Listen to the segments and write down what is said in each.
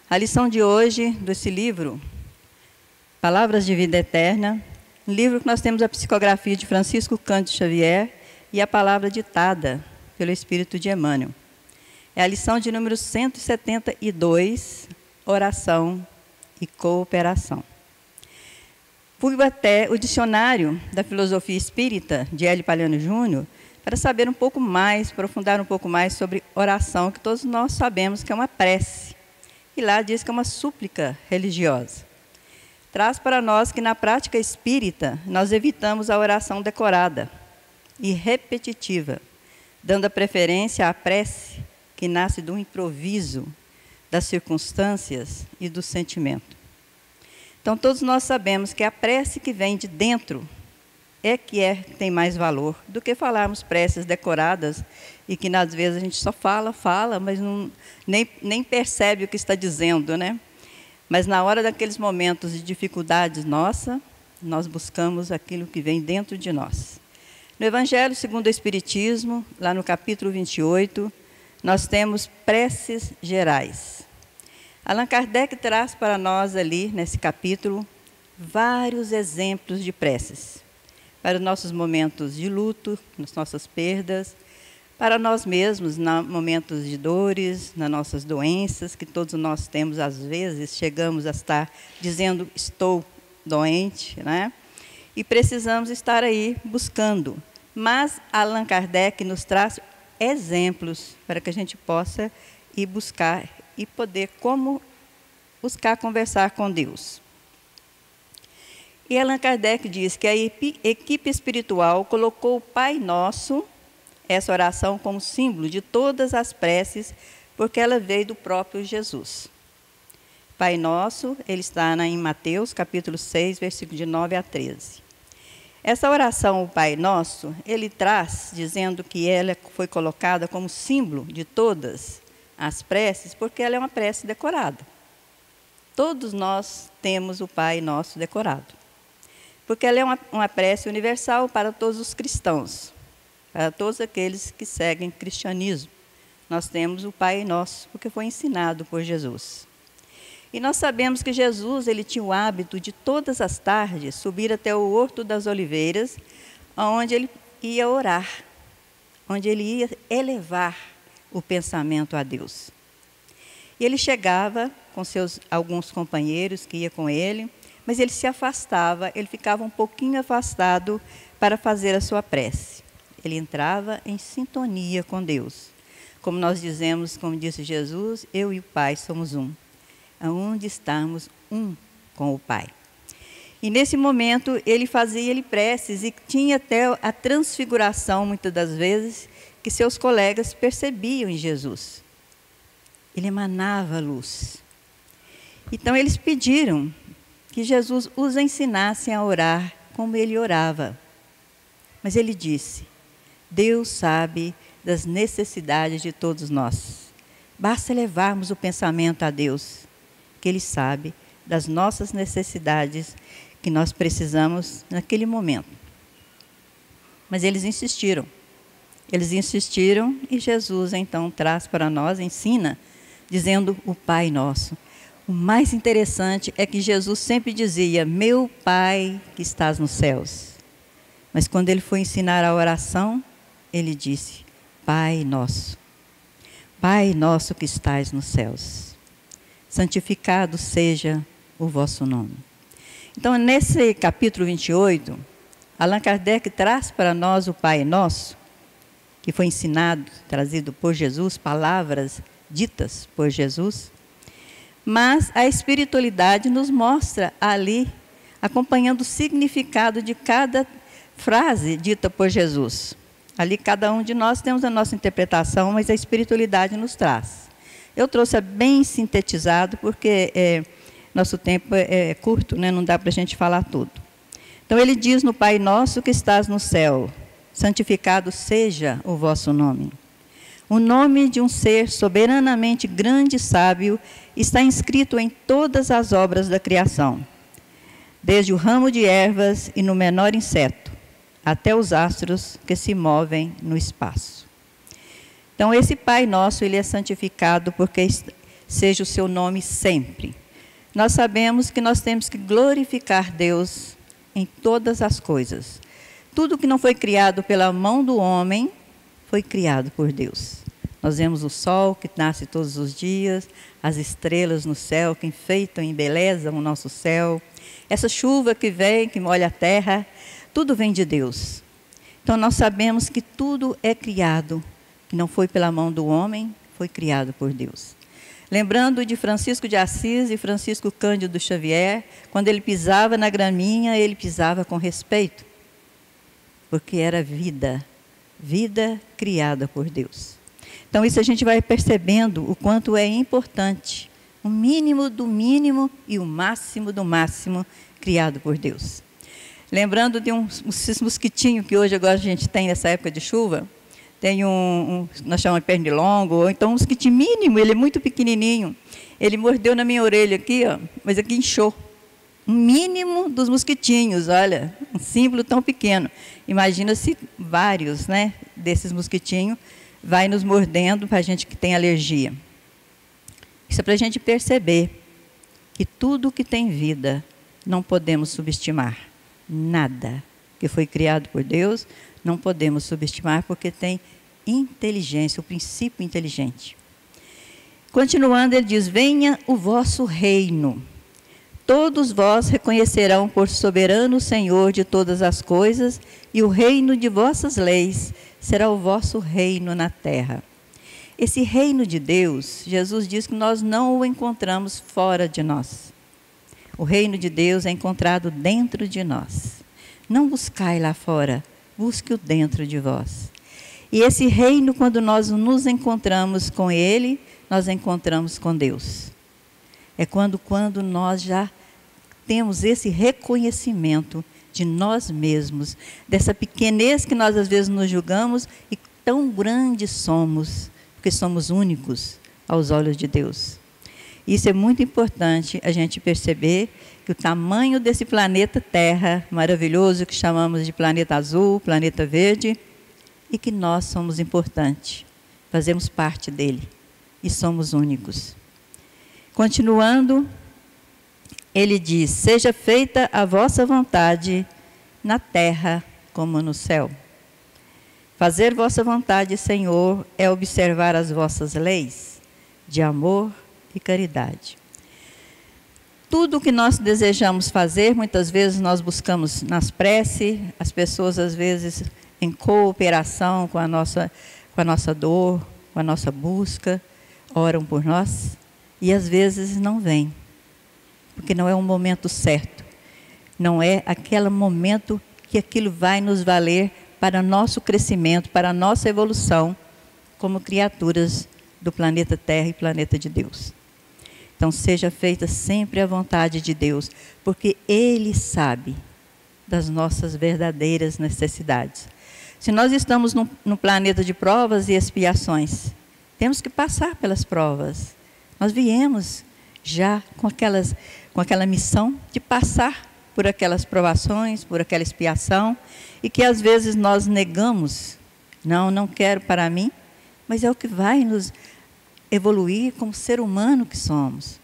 A lição de hoje desse livro, Palavras de Vida Eterna, um livro que nós temos a psicografia de Francisco Cândido Xavier e a palavra ditada pelo Espírito de Emmanuel. É a lição de número 172, Oração e Cooperação. Fui até o dicionário da filosofia espírita de Hélio Palhano Júnior para saber um pouco mais, aprofundar um pouco mais sobre oração, que todos nós sabemos que é uma prece. E lá diz que é uma súplica religiosa. Traz para nós que na prática espírita nós evitamos a oração decorada e repetitiva, dando a preferência à prece que nasce do improviso, das circunstâncias e do sentimento. Então todos nós sabemos que a prece que vem de dentro tem mais valor do que falarmos preces decoradas e que às vezes a gente só fala, mas nem percebe o que está dizendo, né? Mas na hora daqueles momentos de dificuldades nossa, nós buscamos aquilo que vem dentro de nós. No Evangelho segundo o Espiritismo, lá no capítulo 28, nós temos preces gerais. Allan Kardec traz para nós ali, nesse capítulo, vários exemplos de preces. Para os nossos momentos de luto, nas nossas perdas, para nós mesmos, nos momentos de dores, nas nossas doenças, que todos nós temos, às vezes, chegamos a estar dizendo, estou doente, né? E precisamos estar aí buscando. Mas Allan Kardec nos traz exemplos para que a gente possa ir buscar e poder buscar conversar com Deus. E Allan Kardec diz que a equipe espiritual colocou o Pai Nosso, essa oração, como símbolo de todas as preces, porque ela veio do próprio Jesus. Pai Nosso, ele está em Mateus, capítulo 6, versículo de 9 a 13. Essa oração, o Pai Nosso, ele traz, dizendo que ela foi colocada como símbolo de todas as preces, porque ela é uma prece decorada. Todos nós temos o Pai Nosso decorado. Porque ela é uma prece universal para todos os cristãos, para todos aqueles que seguem cristianismo. Nós temos o Pai Nosso, porque foi ensinado por Jesus. E nós sabemos que Jesus, ele tinha o hábito de todas as tardes subir até o Horto das Oliveiras, onde ele ia orar, onde ele ia elevar o pensamento a Deus. E ele chegava com alguns companheiros que iam com ele, mas ele se afastava, ele ficava um pouquinho afastado para fazer a sua prece. Ele entrava em sintonia com Deus. Como nós dizemos, como disse Jesus, eu e o Pai somos um. Aonde estamos um com o Pai. E nesse momento ele fazia preces e tinha até a transfiguração, muitas das vezes, que seus colegas percebiam em Jesus. Ele emanava luz. Então eles pediram que Jesus os ensinasse a orar como ele orava. Mas ele disse, Deus sabe das necessidades de todos nós. Basta levarmos o pensamento a Deus, que Ele sabe das nossas necessidades que nós precisamos naquele momento. Mas eles insistiram. Eles insistiram e Jesus então traz para nós, ensina, dizendo o Pai Nosso. O mais interessante é que Jesus sempre dizia, meu Pai que estás nos céus. Mas quando ele foi ensinar a oração, ele disse, Pai Nosso que estás nos céus, santificado seja o vosso nome. Então, nesse capítulo 28, Allan Kardec traz para nós o Pai Nosso, que foi ensinado, trazido por Jesus, palavras ditas por Jesus, mas a espiritualidade nos mostra ali, acompanhando o significado de cada frase dita por Jesus. Ali cada um de nós temos a nossa interpretação, mas a espiritualidade nos traz. Eu trouxe bem sintetizado, porque nosso tempo é curto, né? Não dá para a gente falar tudo. Então ele diz no Pai Nosso que estás no céu, santificado seja o vosso nome. O nome de um ser soberanamente grande e sábio está inscrito em todas as obras da criação, desde o ramo de ervas e no menor inseto, até os astros que se movem no espaço. Então, esse Pai Nosso, ele é santificado porque seja o seu nome sempre. Nós sabemos que nós temos que glorificar Deus em todas as coisas. Tudo que não foi criado pela mão do homem, foi criado por Deus. Nós vemos o sol que nasce todos os dias, as estrelas no céu que enfeitam e embelezam o nosso céu, essa chuva que vem, que molha a terra, tudo vem de Deus. Então nós sabemos que tudo é criado, que não foi pela mão do homem, foi criado por Deus. Lembrando de Francisco de Assis e Francisco Cândido Xavier, quando ele pisava na graminha, ele pisava com respeito, porque era vida, vida criada por Deus. Então isso a gente vai percebendo o quanto é importante, o mínimo do mínimo e o máximo do máximo criado por Deus. Lembrando de esses mosquitinhos que hoje agora a gente tem nessa época de chuva, tem nós chamamos de pernilongo, ou então um mosquitinho mínimo, ele é muito pequenininho. Ele mordeu na minha orelha aqui, ó, mas aqui inchou. Um mínimo dos mosquitinhos, olha, um símbolo tão pequeno. Imagina se vários, né, desses mosquitinhos vai nos mordendo para a gente que tem alergia. Isso é para a gente perceber que tudo que tem vida não podemos subestimar. Nada que foi criado por Deus não podemos subestimar porque tem inteligência, o princípio inteligente. Continuando, ele diz: venha o vosso reino. Todos vós reconhecerão por soberano Senhor de todas as coisas, e o reino de vossas leis será o vosso reino na terra. Esse reino de Deus, Jesus diz que nós não o encontramos fora de nós. O reino de Deus é encontrado dentro de nós. Não buscai lá fora, busque-o dentro de vós. E esse reino, quando nós nos encontramos com Ele, nós encontramos com Deus. É quando nós já temos esse reconhecimento de nós mesmos, dessa pequenez que nós às vezes nos julgamos e tão grandes somos, porque somos únicos aos olhos de Deus. Isso é muito importante a gente perceber que o tamanho desse planeta Terra maravilhoso, que chamamos de planeta azul, planeta verde, e que nós somos importantes, fazemos parte dele e somos únicos. Continuando, ele diz: seja feita a vossa vontade na terra como no céu. Fazer vossa vontade, Senhor, é observar as vossas leis de amor e caridade. Tudo o que nós desejamos fazer, muitas vezes nós buscamos nas preces, as pessoas às vezes em cooperação com a nossa dor, com a nossa busca, oram por nós e às vezes não vêm, porque não é um momento certo, não é aquele momento que aquilo vai nos valer para nosso crescimento, para a nossa evolução como criaturas do planeta Terra e planeta de Deus. Então, seja feita sempre a vontade de Deus, porque Ele sabe das nossas verdadeiras necessidades. Se nós estamos no planeta de provas e expiações, temos que passar pelas provas. Nós viemos já com aquela missão de passar por aquelas provações, por aquela expiação, e que às vezes nós negamos. Não quero para mim, mas é o que vai nos evoluir como ser humano que somos.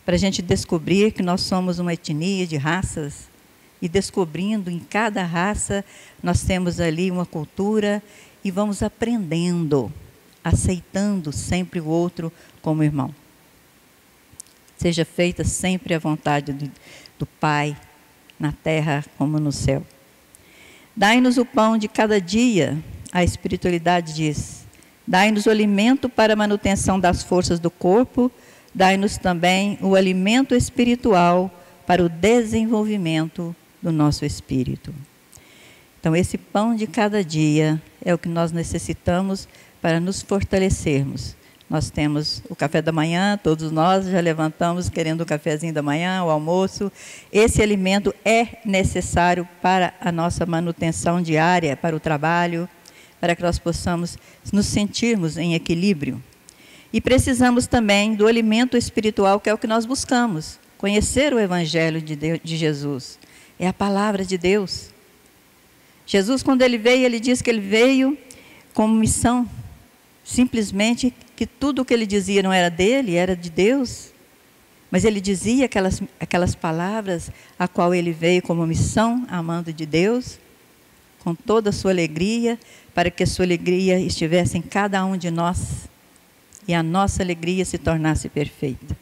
Para a gente descobrir que nós somos uma etnia de raças, e descobrindo em cada raça, nós temos ali uma cultura, e vamos aprendendo, aceitando sempre o outro como irmão. Seja feita sempre a vontade do Pai, na terra como no céu. Dai-nos o pão de cada dia, a espiritualidade diz. Dai-nos o alimento para a manutenção das forças do corpo, dai-nos também o alimento espiritual para o desenvolvimento do nosso espírito. Então, esse pão de cada dia é o que nós necessitamos para nos fortalecermos. Nós temos o café da manhã, todos nós já levantamos querendo o cafezinho da manhã, o almoço. Esse alimento é necessário para a nossa manutenção diária, para o trabalho, para que nós possamos nos sentirmos em equilíbrio. E precisamos também do alimento espiritual, que é o que nós buscamos, conhecer o Evangelho de Jesus. É a palavra de Deus. Jesus, quando ele veio, ele disse que ele veio com missão, simplesmente que tudo o que ele dizia não era dele, era de Deus. Mas ele dizia aquelas palavras a qual ele veio como missão, amando de Deus, com toda a sua alegria, para que a sua alegria estivesse em cada um de nós e a nossa alegria se tornasse perfeita.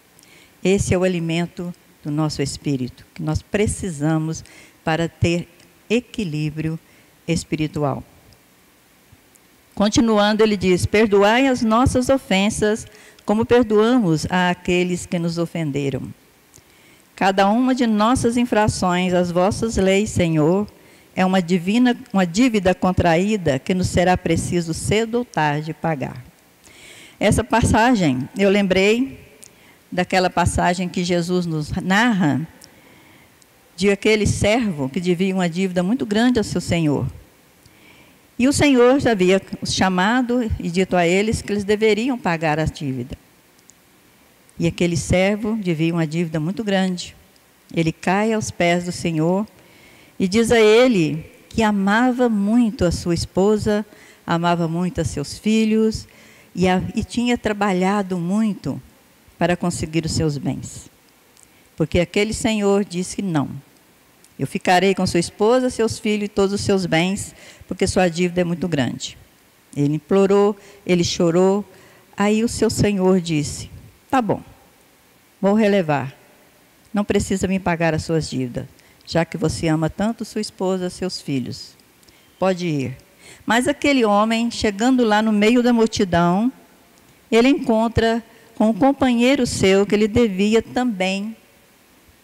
Esse é o alimento do nosso espírito, que nós precisamos para ter equilíbrio espiritual. Continuando, ele diz: perdoai as nossas ofensas, como perdoamos àqueles que nos ofenderam. Cada uma de nossas infrações às vossas leis, Senhor, é uma dívida contraída que nos será preciso cedo ou tarde pagar. Essa passagem, eu lembrei daquela passagem que Jesus nos narra, de aquele servo que devia uma dívida muito grande ao seu Senhor. E o Senhor já havia os chamado e dito a eles que eles deveriam pagar a dívida. E aquele servo devia uma dívida muito grande. Ele cai aos pés do Senhor e diz a ele que amava muito a sua esposa, amava muito a seus filhos e tinha trabalhado muito para conseguir os seus bens. Porque aquele Senhor disse que não. Eu ficarei com sua esposa, seus filhos e todos os seus bens, porque sua dívida é muito grande. Ele implorou, ele chorou. Aí o seu Senhor disse: tá bom, vou relevar. Não precisa me pagar as suas dívidas, já que você ama tanto sua esposa, seus filhos. Pode ir. Mas aquele homem, chegando lá no meio da multidão, ele encontra com um companheiro seu que ele devia também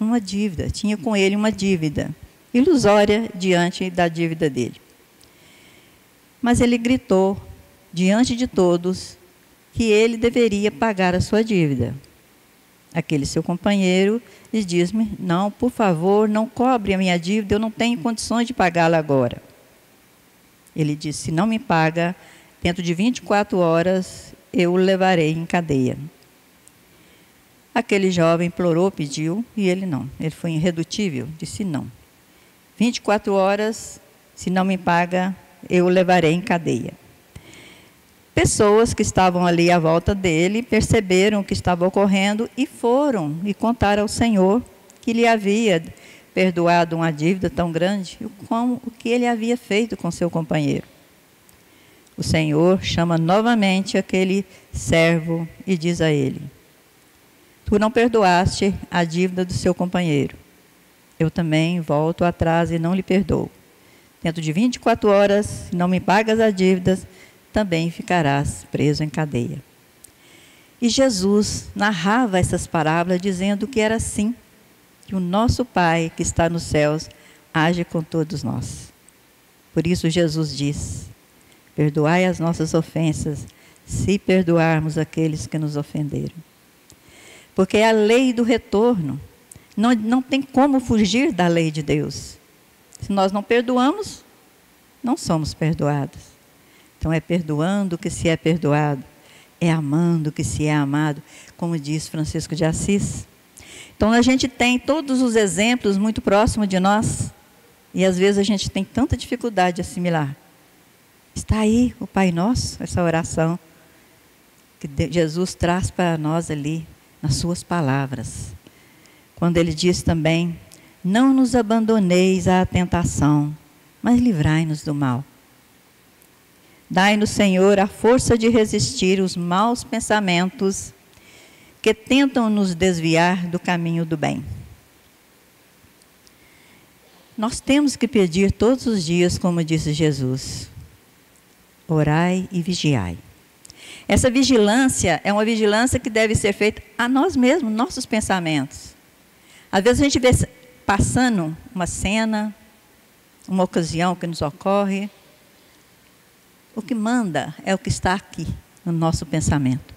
uma dívida, tinha com ele uma dívida ilusória diante da dívida dele. Mas ele gritou diante de todos que ele deveria pagar a sua dívida. Aquele seu companheiro lhe diz-me: não, por favor, não cobre a minha dívida, eu não tenho condições de pagá-la agora. Ele disse: se não me paga, dentro de 24 horas eu o levarei em cadeia. Aquele jovem implorou, pediu, e ele não. Ele foi irredutível, disse não. 24 horas, se não me paga, eu o levarei em cadeia. Pessoas que estavam ali à volta dele perceberam o que estava ocorrendo e foram e contaram ao Senhor que lhe havia perdoado uma dívida tão grande, como o que ele havia feito com seu companheiro. O Senhor chama novamente aquele servo e diz a ele: tu não perdoaste a dívida do seu companheiro. Eu também volto atrás e não lhe perdoo. Dentro de 24 horas, se não me pagas as dívidas, também ficarás preso em cadeia. E Jesus narrava essas parábolas dizendo que era assim, que o nosso Pai que está nos céus age com todos nós. Por isso Jesus diz: perdoai as nossas ofensas, se perdoarmos aqueles que nos ofenderam. Porque é a lei do retorno. Não tem como fugir da lei de Deus. Se nós não perdoamos, não somos perdoados. Então é perdoando que se é perdoado, é amando que se é amado, como diz Francisco de Assis. Então a gente tem todos os exemplos muito próximos de nós, e às vezes a gente tem tanta dificuldade de assimilar. Está aí o Pai Nosso, essa oração que Jesus traz para nós ali, nas suas palavras. Quando ele diz também: não nos abandoneis à tentação, mas livrai-nos do mal. Dai-nos, Senhor, a força de resistir os maus pensamentos que tentam nos desviar do caminho do bem. Nós temos que pedir todos os dias, como disse Jesus: orai e vigiai. Essa vigilância é uma vigilância que deve ser feita a nós mesmos, nossos pensamentos. Às vezes a gente vê passando uma cena, uma ocasião que nos ocorre. O que manda é o que está aqui no nosso pensamento.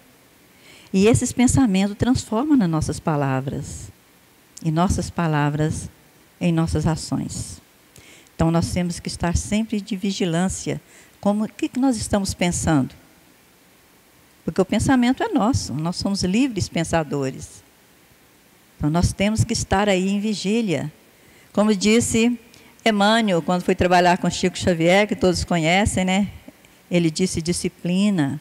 E esses pensamentos transformam nas nossas palavras. E nossas palavras em nossas ações. Então nós temos que estar sempre de vigilância. O que nós estamos pensando? Porque o pensamento é nosso, nós somos livres pensadores. Então nós temos que estar aí em vigília. Como disse Emmanuel, quando foi trabalhar com Chico Xavier, que todos conhecem, né? Ele disse: disciplina,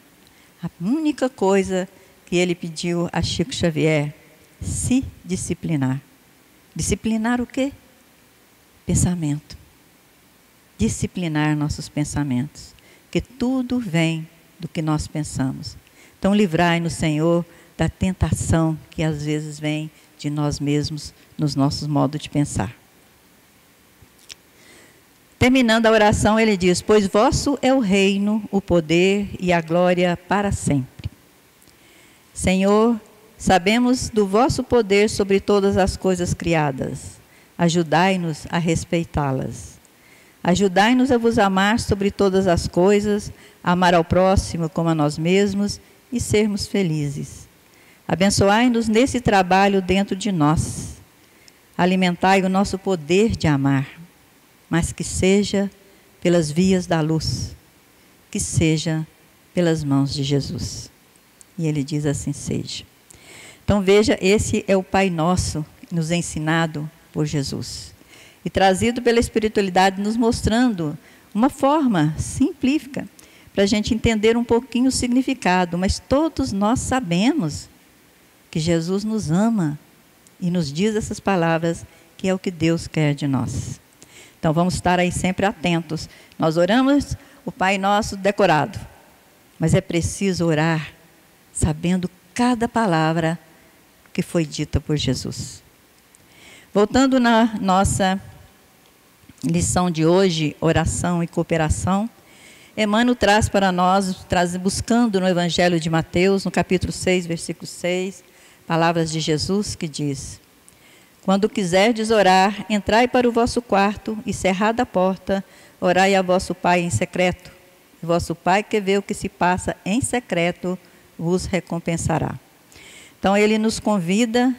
A única coisa que ele pediu a Chico Xavier: se disciplinar. Disciplinar o quê? Pensamento. Disciplinar nossos pensamentos, que tudo vem do que nós pensamos. Então, livrai-nos, Senhor, da tentação que às vezes vem de nós mesmos, nos nossos modos de pensar. Terminando a oração, ele diz: pois vosso é o reino, o poder e a glória para sempre. Senhor, sabemos do vosso poder sobre todas as coisas criadas. Ajudai-nos a respeitá-las. Ajudai-nos a vos amar sobre todas as coisas, amar ao próximo como a nós mesmos e sermos felizes. Abençoai-nos nesse trabalho dentro de nós. Alimentai o nosso poder de amar, mas que seja pelas vias da luz, que seja pelas mãos de Jesus. E ele diz: assim seja. Então veja, esse é o Pai Nosso, nos ensinado por Jesus. E trazido pela espiritualidade, nos mostrando uma forma simplífica, para a gente entender um pouquinho o significado. Mas todos nós sabemos que Jesus nos ama e nos diz essas palavras, que é o que Deus quer de nós. Então vamos estar aí sempre atentos. Nós oramos o Pai Nosso decorado, mas é preciso orar sabendo cada palavra que foi dita por Jesus. Voltando na nossa lição de hoje, oração e cooperação, Emmanuel traz para nós, buscando no Evangelho de Mateus, no capítulo 6, versículo 6, palavras de Jesus que diz: quando quiserdes orar, entrai para o vosso quarto e cerrada a porta, orai a vosso Pai em secreto. E vosso Pai que vê o que se passa em secreto, vos recompensará. Então ele nos convida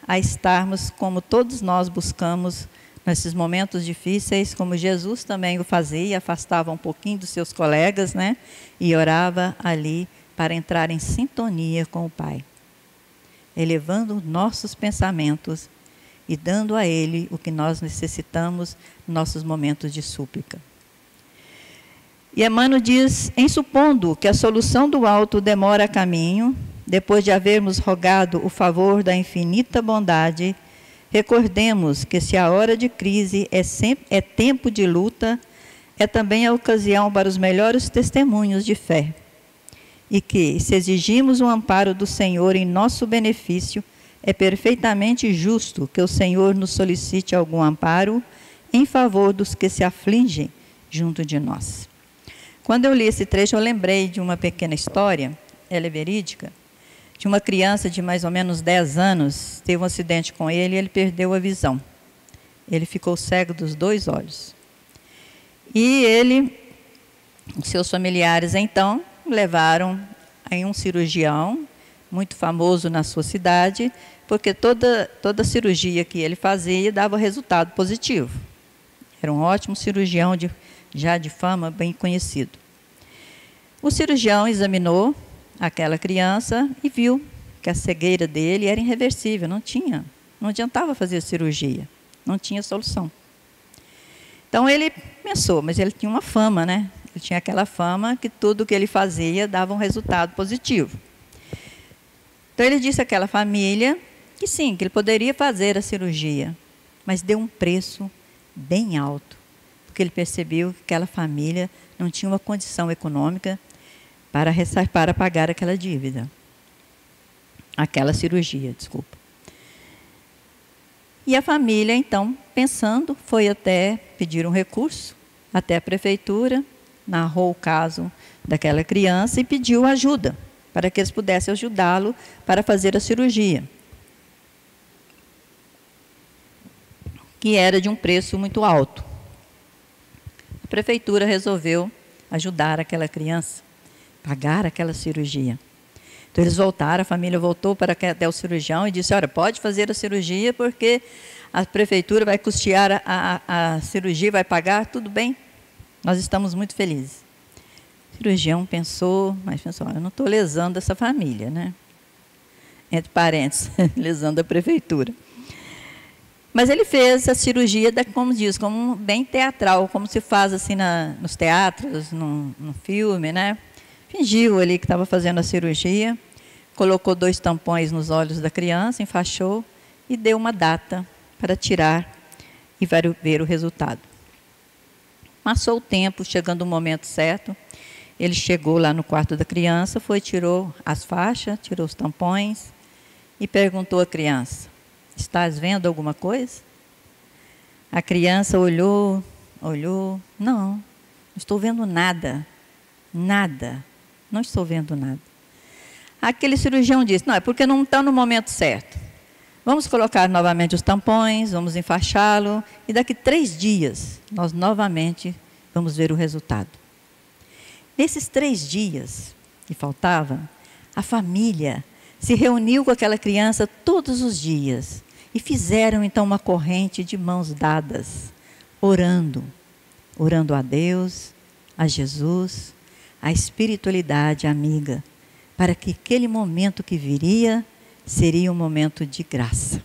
a estarmos como todos nós buscamos nesses momentos difíceis, como Jesus também o fazia, afastava um pouquinho dos seus colegas, né? E orava ali para entrar em sintonia com o Pai, elevando nossos pensamentos e dando a Ele o que nós necessitamos nos nossos momentos de súplica. E Emmanuel diz: em supondo que a solução do alto demora a caminho, depois de havermos rogado o favor da infinita bondade, recordemos que se a hora de crise é tempo de luta, é também a ocasião para os melhores testemunhos de fé. E que, se exigimos o amparo do Senhor em nosso benefício, é perfeitamente justo que o Senhor nos solicite algum amparo em favor dos que se afligem junto de nós. Quando eu li esse trecho, eu lembrei de uma pequena história, ela é verídica, de uma criança de mais ou menos 10 anos, teve um acidente com ele e ele perdeu a visão. Ele ficou cego dos 2 olhos. E ele, os seus familiares, então, levaram a um cirurgião muito famoso na sua cidade, porque toda cirurgia que ele fazia dava resultado positivo. Era um ótimo cirurgião, já de fama, bem conhecido. O cirurgião examinou aquela criança e viu que a cegueira dele era irreversível, não adiantava fazer a cirurgia, não tinha solução. Então ele pensou, mas ele tinha uma fama, né? Ele tinha aquela fama que tudo que ele fazia dava um resultado positivo. Então ele disse àquela família que sim, que ele poderia fazer a cirurgia, mas deu um preço bem alto, porque ele percebeu que aquela família não tinha uma condição econômica para pagar aquela dívida, aquela cirurgia, desculpa. E a família, então, pensando, foi até pedir um recurso, até a prefeitura, narrou o caso daquela criança e pediu ajuda, para que eles pudessem ajudá-lo para fazer a cirurgia, que era de um preço muito alto. A prefeitura resolveu ajudar aquela criança, pagar aquela cirurgia. Então eles voltaram, a família voltou até o cirurgião e disse: olha, pode fazer a cirurgia porque a prefeitura vai custear a cirurgia, vai pagar, tudo bem, nós estamos muito felizes. O cirurgião pensou, mas pensou: eu não estou lesando essa família, né? Entre parênteses, lesando a prefeitura. Mas ele fez a cirurgia, como diz, como bem teatral, como se faz assim nos teatros, no filme, né? fingiu ali que estava fazendo a cirurgia, colocou 2 tampões nos olhos da criança, enfaixou e deu uma data para tirar e ver o resultado. Passou o tempo, chegando o momento certo, ele chegou lá no quarto da criança, tirou as faixas, tirou os tampões e perguntou à criança: estás vendo alguma coisa? A criança olhou, não estou vendo nada, não estou vendo nada. Aquele cirurgião disse: não, é porque não está no momento certo. Vamos colocar novamente os tampões, vamos enfaixá-lo e daqui 3 dias nós novamente vamos ver o resultado. Nesses 3 dias que faltavam, a família se reuniu com aquela criança todos os dias e fizeram então uma corrente de mãos dadas, orando a Deus, a Jesus, a espiritualidade amiga, para que aquele momento que viria seria um momento de graça.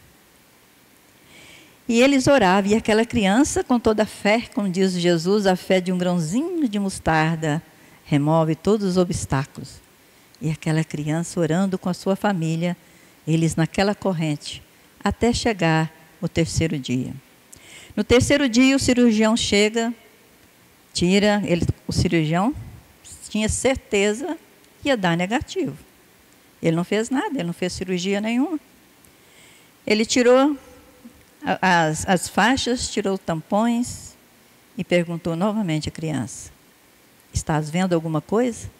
E eles oravam, e aquela criança, com toda a fé, como diz Jesus, a fé de um grãozinho de mostarda, remove todos os obstáculos. E aquela criança orando com a sua família, eles naquela corrente, até chegar o 3º dia. No 3º dia, o cirurgião chega, o cirurgião tinha certeza que ia dar negativo. Ele não fez nada, ele não fez cirurgia nenhuma. Ele tirou as faixas, tirou os tampões e perguntou novamente à criança: estás vendo alguma coisa?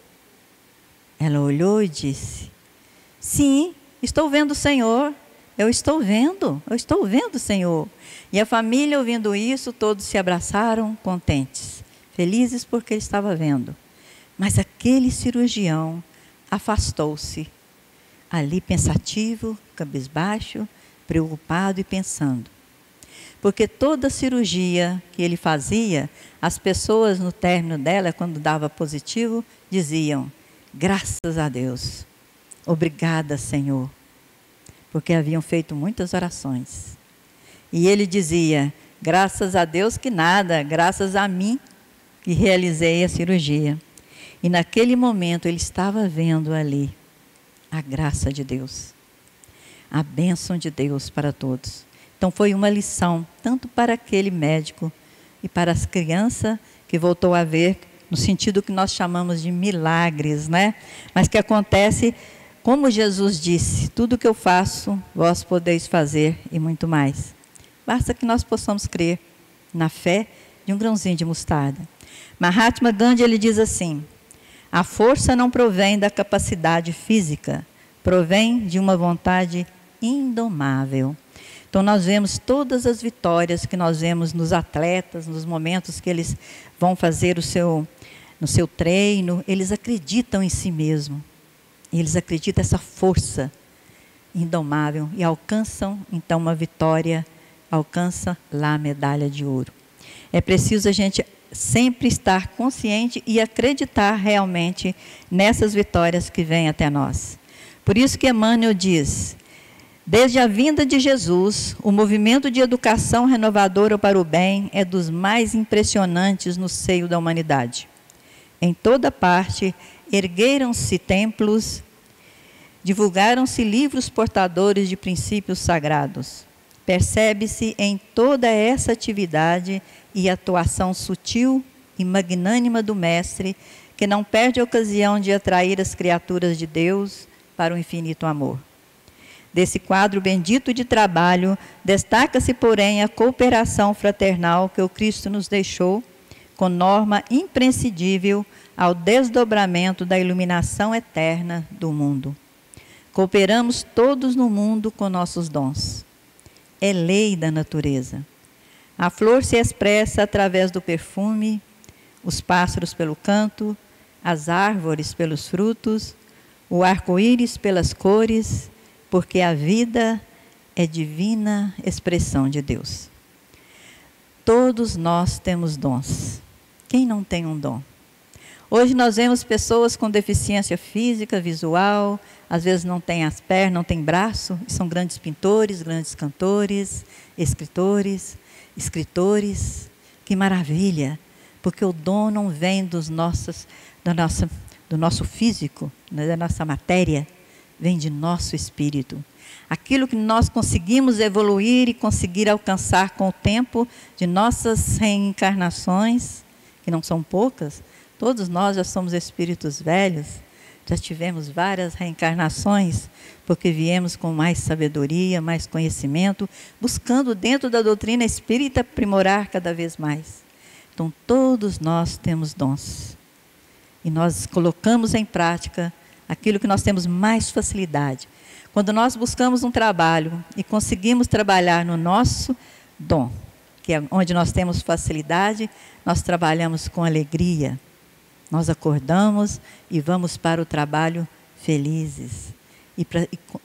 Ela olhou e disse: sim, estou vendo o Senhor, eu estou vendo, Senhor. E a família, ouvindo isso, todos se abraçaram contentes, felizes porque ele estava vendo. Mas aquele cirurgião afastou-se, ali pensativo, cabisbaixo, preocupado e pensando. Porque toda cirurgia que ele fazia, as pessoas no término dela, quando dava positivo, diziam: graças a Deus, obrigada, Senhor, porque haviam feito muitas orações. E ele dizia: graças a Deus que nada, graças a mim que realizei a cirurgia. E naquele momento ele estava vendo ali a graça de Deus, a bênção de Deus para todos. Então foi uma lição, tanto para aquele médico e para as crianças que voltou a ver, no sentido que nós chamamos de milagres, né? Mas que acontece, como Jesus disse: tudo que eu faço, vós podeis fazer e muito mais. Basta que nós possamos crer na fé de um grãozinho de mostarda. Mahatma Gandhi, ele diz assim: a força não provém da capacidade física, provém de uma vontade indomável. Então nós vemos todas as vitórias que nós vemos nos atletas, nos momentos que eles vão fazer no seu treino, eles acreditam em si mesmo. Eles acreditam nessa força indomável e alcançam então uma vitória, alcançam lá a medalha de ouro. É preciso a gente sempre estar consciente e acreditar realmente nessas vitórias que vêm até nós. Por isso que Emmanuel diz: desde a vinda de Jesus, o movimento de educação renovadora para o bem é dos mais impressionantes no seio da humanidade. Em toda parte, ergueram-se templos, divulgaram-se livros portadores de princípios sagrados. Percebe-se em toda essa atividade e atuação sutil e magnânima do Mestre, que não perde a ocasião de atrair as criaturas de Deus para o infinito amor. Desse quadro bendito de trabalho, destaca-se, porém, a cooperação fraternal que o Cristo nos deixou, com norma imprescindível ao desdobramento da iluminação eterna do mundo. Cooperamos todos no mundo com nossos dons. É lei da natureza. A flor se expressa através do perfume, os pássaros pelo canto, as árvores pelos frutos, o arco-íris pelas cores, porque a vida é divina expressão de Deus. Todos nós temos dons. Quem não tem um dom? Hoje nós vemos pessoas com deficiência física, visual, às vezes não tem as pernas, não tem braço, e são grandes pintores, grandes cantores, escritores. Que maravilha, porque o dom não vem do nosso do nosso físico, da nossa matéria, vem de nosso espírito. Aquilo que nós conseguimos evoluir e conseguir alcançar com o tempo de nossas reencarnações, que não são poucas, todos nós já somos espíritos velhos, já tivemos várias reencarnações, porque viemos com mais sabedoria, mais conhecimento, buscando dentro da doutrina espírita aprimorar cada vez mais. Então, todos nós temos dons. E nós colocamos em prática aquilo que nós temos mais facilidade. Quando nós buscamos um trabalho e conseguimos trabalhar no nosso dom, que é onde nós temos facilidade, nós trabalhamos com alegria. Nós acordamos e vamos para o trabalho felizes.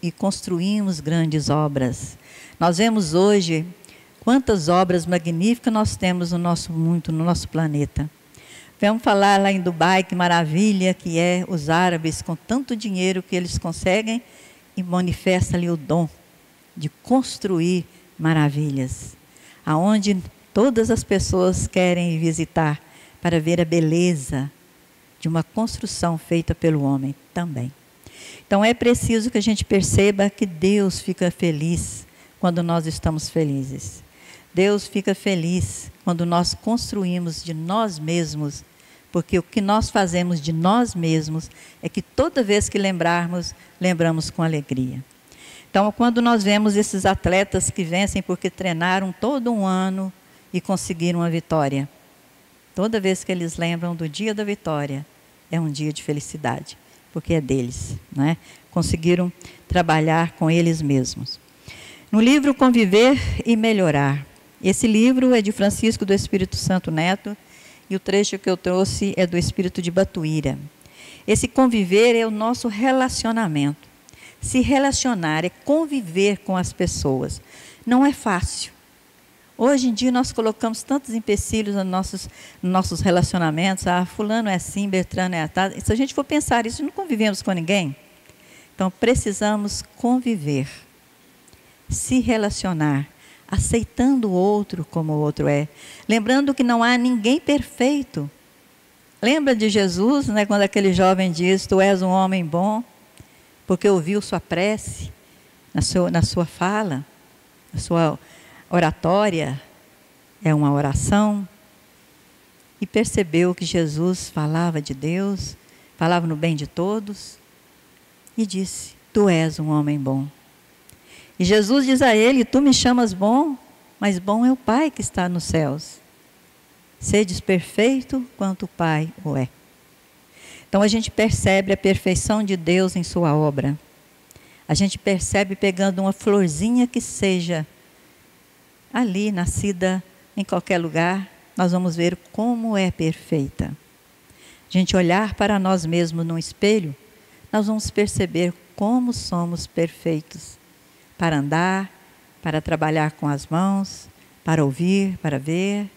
E construímos grandes obras. Nós vemos hoje quantas obras magníficas nós temos no nosso mundo, no nosso planeta. Vamos falar lá em Dubai, que maravilha que é os árabes, com tanto dinheiro que eles conseguem, e manifesta ali o dom de construir maravilhas, aonde todas as pessoas querem visitar para ver a beleza de uma construção feita pelo homem também. Então é preciso que a gente perceba que Deus fica feliz quando nós estamos felizes. Deus fica feliz quando nós construímos de nós mesmos, porque o que nós fazemos de nós mesmos é que toda vez que lembrarmos, lembramos com alegria. Então, quando nós vemos esses atletas que vencem porque treinaram todo um ano e conseguiram a vitória, toda vez que eles lembram do dia da vitória, é um dia de felicidade, porque é deles, né? Conseguiram trabalhar com eles mesmos. No livro Conviver e Melhorar, esse livro é de Francisco do Espírito Santo Neto, e o trecho que eu trouxe é do Espírito de Batuíra. Esse conviver é o nosso relacionamento. Se relacionar é conviver com as pessoas. Não é fácil. Hoje em dia nós colocamos tantos empecilhos nos nossos relacionamentos. Ah, fulano é assim, Bertrano é assim. Se a gente for pensar isso, não convivemos com ninguém. Então precisamos conviver, se relacionar, aceitando o outro como o outro é. Lembrando que não há ninguém perfeito. Lembra de Jesus, né, quando aquele jovem diz, tu és um homem bom, porque ouviu sua prece, na sua fala, na sua oratória, é uma oração, e percebeu que Jesus falava de Deus, falava no bem de todos, e disse, tu és um homem bom. E Jesus diz a ele, tu me chamas bom, mas bom é o Pai que está nos céus. Sedes perfeito quanto o Pai o é. Então a gente percebe a perfeição de Deus em sua obra. A gente percebe pegando uma florzinha que seja ali, nascida em qualquer lugar, nós vamos ver como é perfeita. A gente olhar para nós mesmos num espelho, nós vamos perceber como somos perfeitos. Para andar, para trabalhar com as mãos, para ouvir, para ver.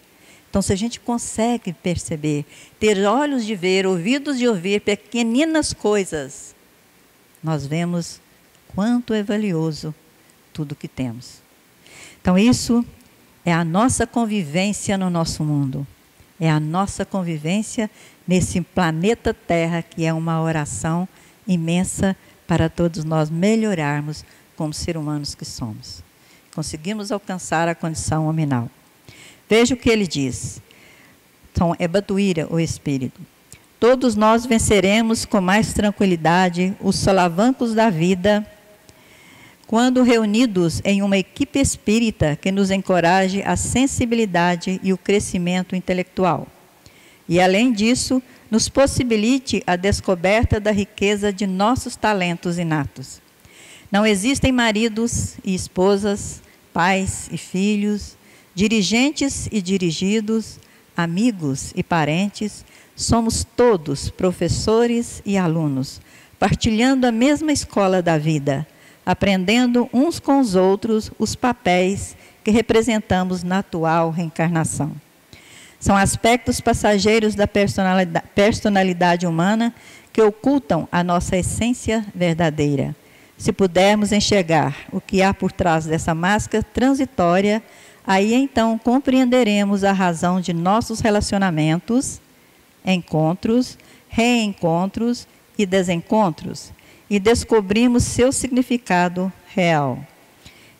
Então, se a gente consegue perceber, ter olhos de ver, ouvidos de ouvir pequeninas coisas, nós vemos quanto é valioso tudo que temos. Então, isso é a nossa convivência no nosso mundo. É a nossa convivência nesse planeta Terra, que é uma oração imensa para todos nós melhorarmos como seres humanos que somos. Conseguimos alcançar a condição hominal. Veja o que ele diz. Então, é Batuíra, o Espírito. Todos nós venceremos com mais tranquilidade os solavancos da vida quando reunidos em uma equipe espírita que nos encoraje a sensibilidade e o crescimento intelectual. E, além disso, nos possibilite a descoberta da riqueza de nossos talentos inatos. Não existem maridos e esposas, pais e filhos, dirigentes e dirigidos, amigos e parentes. Somos todos professores e alunos, partilhando a mesma escola da vida, aprendendo uns com os outros os papéis que representamos na atual reencarnação. São aspectos passageiros da personalidade humana que ocultam a nossa essência verdadeira. Se pudermos enxergar o que há por trás dessa máscara transitória, aí então compreenderemos a razão de nossos relacionamentos, encontros, reencontros e desencontros, e descobrimos seu significado real.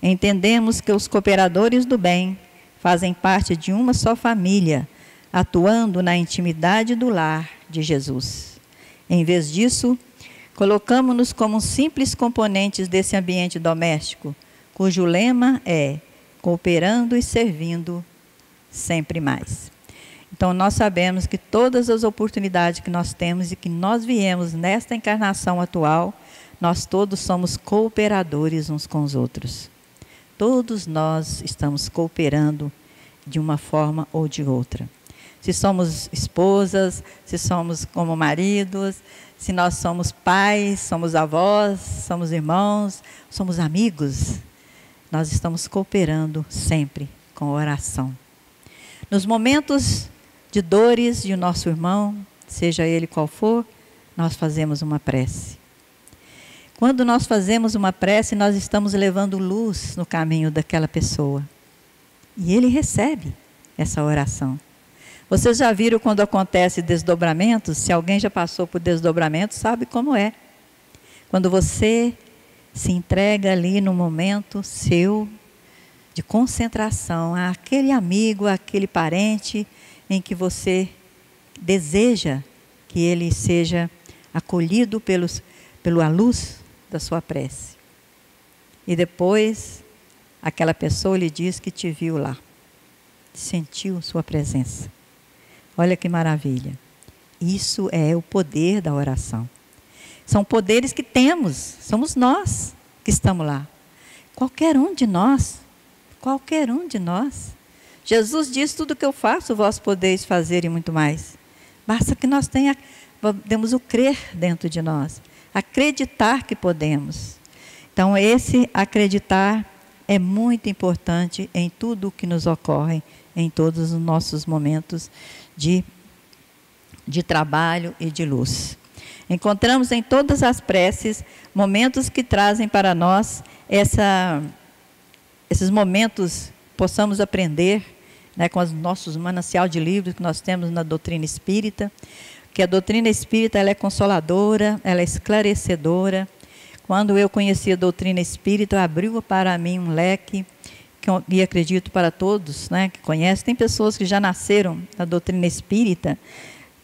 Entendemos que os cooperadores do bem fazem parte de uma só família, atuando na intimidade do lar de Jesus. Em vez disso, colocamos-nos como simples componentes desse ambiente doméstico, cujo lema é cooperando e servindo sempre mais. Então, nós sabemos que todas as oportunidades que nós temos e que nós viemos nesta encarnação atual, nós todos somos cooperadores uns com os outros. Todos nós estamos cooperando de uma forma ou de outra. Se somos esposas, se somos como maridos, se nós somos pais, somos avós, somos irmãos, somos amigos, nós estamos cooperando sempre com oração. Nos momentos de dores de nosso irmão, seja ele qual for, nós fazemos uma prece. Quando nós fazemos uma prece, nós estamos levando luz no caminho daquela pessoa. E ele recebe essa oração. Vocês já viram quando acontece desdobramentos? Se alguém já passou por desdobramento, sabe como é. Quando você se entrega ali no momento seu de concentração àquele amigo, àquele parente em que você deseja que ele seja acolhido pela luz da sua prece. E depois, aquela pessoa lhe diz que te viu lá, sentiu sua presença. Olha que maravilha. Isso é o poder da oração. São poderes que temos, somos nós que estamos lá. Qualquer um de nós. Jesus diz, tudo que eu faço, vós podeis fazer e muito mais. Basta que nós temos o crer dentro de nós. Acreditar que podemos. Então, esse acreditar é muito importante em tudo o que nos ocorre, em todos os nossos momentos de trabalho e de luz. Encontramos em todas as preces momentos que trazem para nós esses momentos, possamos aprender, né, com os nossos manancial de livros que nós temos na doutrina espírita, que a doutrina espírita ela é consoladora, ela é esclarecedora. Quando eu conheci a doutrina espírita, abriu para mim um leque, e acredito para todos, né, que conhecem. Tem pessoas que já nasceram na doutrina espírita,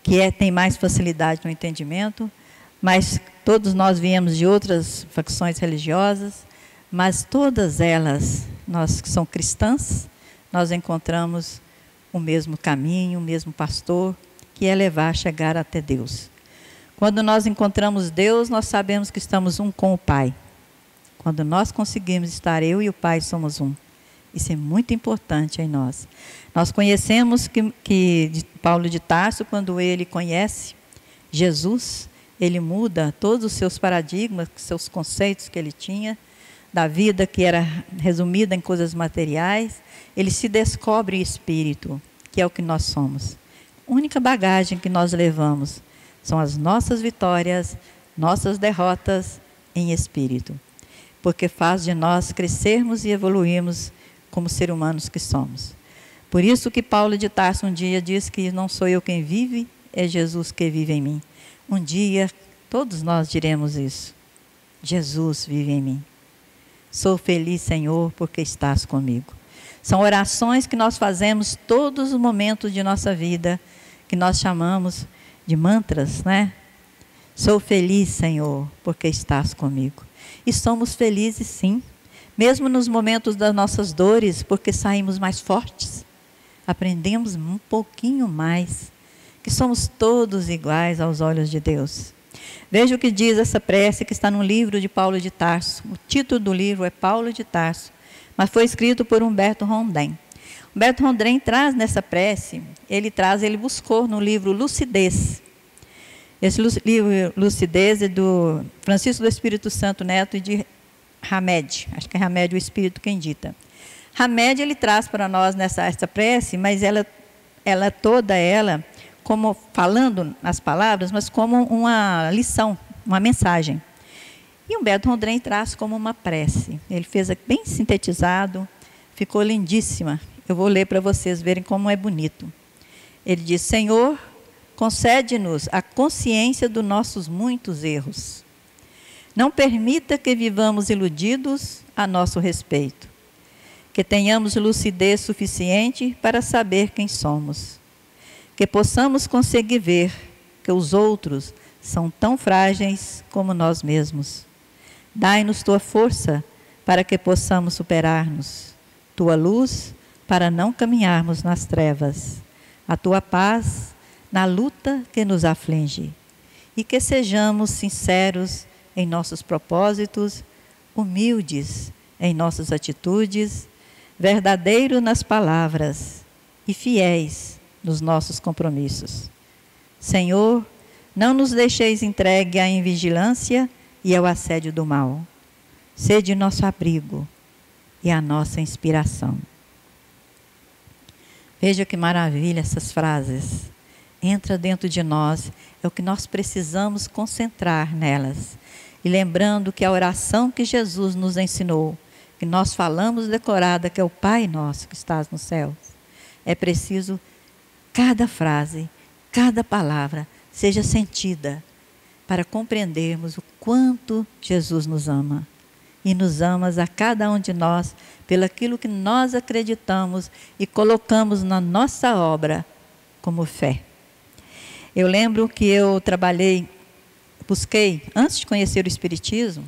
que tem mais facilidade no entendimento, mas todos nós viemos de outras facções religiosas, mas todas elas, nós que somos cristãs, nós encontramos o mesmo caminho, o mesmo pastor, que é levar, chegar até Deus. Quando nós encontramos Deus, nós sabemos que estamos um com o Pai. Quando nós conseguimos estar, eu e o Pai somos um. Isso é muito importante em nós. Nós conhecemos que Paulo de Tarso, quando ele conhece Jesus, ele muda todos os seus paradigmas, seus conceitos que ele tinha, da vida que era resumida em coisas materiais, ele se descobre espírito, que é o que nós somos. A única bagagem que nós levamos são as nossas vitórias, nossas derrotas em espírito, porque faz de nós crescermos e evoluirmos como seres humanos que somos. Por isso que Paulo de Tarso um dia diz que não sou eu quem vive, é Jesus que vive em mim. Um dia todos nós diremos isso. Jesus vive em mim. Sou feliz, Senhor, porque estás comigo. São orações que nós fazemos todos os momentos de nossa vida, que nós chamamos de mantras, né? Sou feliz, Senhor, porque estás comigo. E somos felizes, sim, mesmo nos momentos das nossas dores, porque saímos mais fortes. Aprendemos um pouquinho mais, que somos todos iguais aos olhos de Deus. Veja o que diz essa prece que está no livro de Paulo de Tarso. O título do livro é Paulo de Tarso, mas foi escrito por Humberto Rondem. Humberto Rondem traz nessa prece, ele buscou no livro Lucidez. Esse livro Lucidez é do Francisco do Espírito Santo Neto e de Hamed, acho que é Hamed o Espírito quem dita. Hamed ele traz para nós essa prece, mas ela toda ela, como falando as palavras, mas como uma lição, uma mensagem. E Humberto Rondem traz como uma prece. Ele fez bem sintetizado, ficou lindíssima. Eu vou ler para vocês verem como é bonito. Ele diz: Senhor, concede-nos a consciência dos nossos muitos erros. Não permita que vivamos iludidos a nosso respeito, que tenhamos lucidez suficiente para saber quem somos, que possamos conseguir ver que os outros são tão frágeis como nós mesmos. Dai-nos tua força para que possamos superar-nos, tua luz para não caminharmos nas trevas, a tua paz na luta que nos aflige, e que sejamos sinceros em nossos propósitos, humildes em nossas atitudes, verdadeiros nas palavras e fiéis nos nossos compromissos. Senhor, não nos deixeis entregue à invigilância e ao assédio do mal. Sede nosso abrigo e a nossa inspiração. Veja que maravilha essas frases. Entra dentro de nós, é o que nós precisamos concentrar nelas. E lembrando que a oração que Jesus nos ensinou, que nós falamos decorada, que é o Pai nosso que estás nos céus, é preciso cada frase, cada palavra seja sentida para compreendermos o quanto Jesus nos ama. E nos amas a cada um de nós pelo aquilo que nós acreditamos e colocamos na nossa obra como fé. Eu lembro que eu busquei, antes de conhecer o Espiritismo,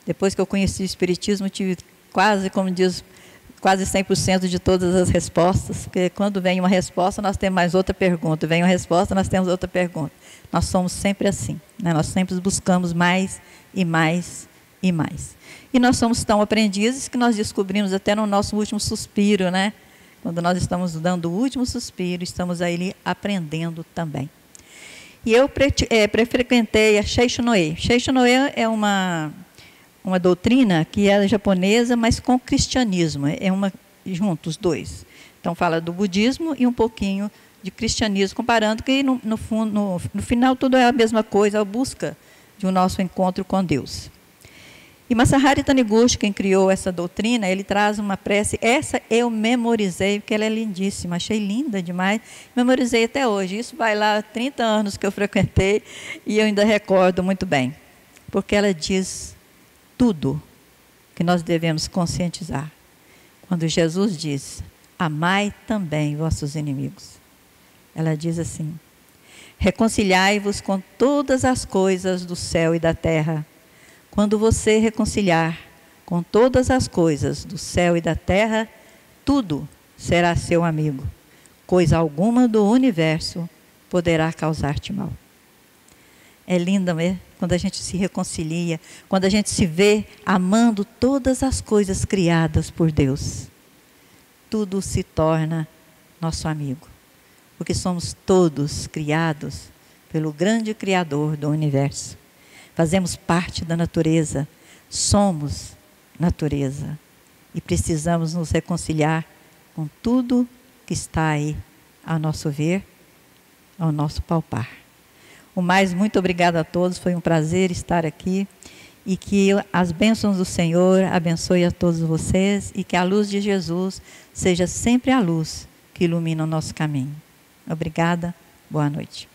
depois que eu conheci o Espiritismo, tive quase, como diz, quase 100% de todas as respostas, porque quando vem uma resposta, nós temos mais outra pergunta, vem uma resposta, nós temos outra pergunta. Nós somos sempre assim, né? Nós sempre buscamos mais e mais e mais. E nós somos tão aprendizes que nós descobrimos até no nosso último suspiro, né? Quando nós estamos dando o último suspiro, estamos aí aprendendo também. E eu frequentei a Seichonoye. Seichonoye é uma doutrina que é japonesa, mas com cristianismo. Juntos, os dois. Então, fala do budismo e um pouquinho de cristianismo, comparando que, no final, tudo é a mesma coisa, a busca de um nosso encontro com Deus. E Masaharu Taniguchi, quem criou essa doutrina, ele traz uma prece, essa eu memorizei, porque ela é lindíssima, achei linda demais, memorizei até hoje. Isso vai lá 30 anos que eu frequentei e eu ainda recordo muito bem, porque ela diz tudo que nós devemos conscientizar. Quando Jesus diz, amai também vossos inimigos. Ela diz assim, reconciliai-vos com todas as coisas do céu e da terra. Quando você reconciliar com todas as coisas do céu e da terra, tudo será seu amigo. Coisa alguma do universo poderá causar-te mal. É linda mesmo quando a gente se reconcilia, quando a gente se vê amando todas as coisas criadas por Deus. Tudo se torna nosso amigo, porque somos todos criados pelo grande Criador do universo. Fazemos parte da natureza, somos natureza e precisamos nos reconciliar com tudo que está aí ao nosso ver, ao nosso palpar. Muito obrigada a todos, foi um prazer estar aqui e que as bênçãos do Senhor abençoe a todos vocês e que a luz de Jesus seja sempre a luz que ilumina o nosso caminho. Obrigada, boa noite.